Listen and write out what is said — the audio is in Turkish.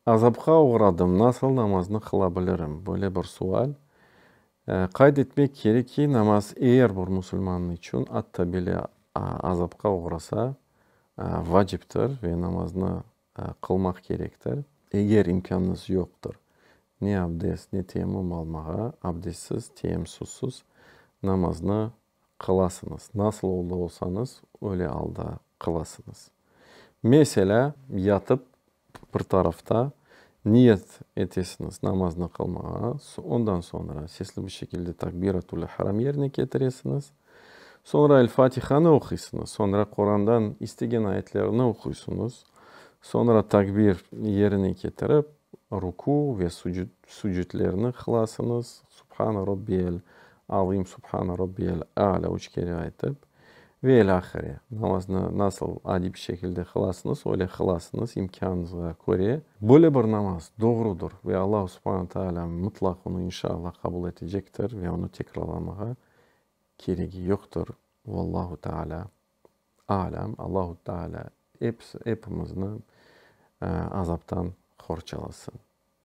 Azapka uğradım, nasıl namazını kılabilirim? Böyle bir sual. Kaydetmek gerek ki namaz eğer bir Müslüman için hatta bile azapka uğrasa vaciptir ve namazını kılmak gerektir. Eğer imkanınız yoktur, ne abdest ne teyemmüm almağa, abdestsiz, teyemmümsüz namazını kılasınız. Nasıl olsanız öyle alda kılasınız. Mesela yatıp bir tarafta niyet etesiniz namazını kılmaya. Ondan sonra sesli bir şekilde takbiratul ihram yerine getiresiniz. Sonra El Fatiha'nı okuyorsunuz. Sonra Kur'an'dan istegen ayetlerini okuyorsunuz. Sonra takbir yerine getirip ruku ve sucudlerini kılasınız. Subhane Rabbiyel Azim, Subhane Rabbiyel A'la 3 kere ayetip ve ilahire. Namazını nasıl adi bir şekilde kılasınız, öyle kılasınız imkanınıza göre. Böyle bir namaz doğrudur ve Allah Subhanahu Teala mutlak onu inşallah kabul edecektir ve onu tekrarlamaya gereği yoktur. Vallahu Teala alem. Allahu Teala hepimizin azaptan kurtarsın.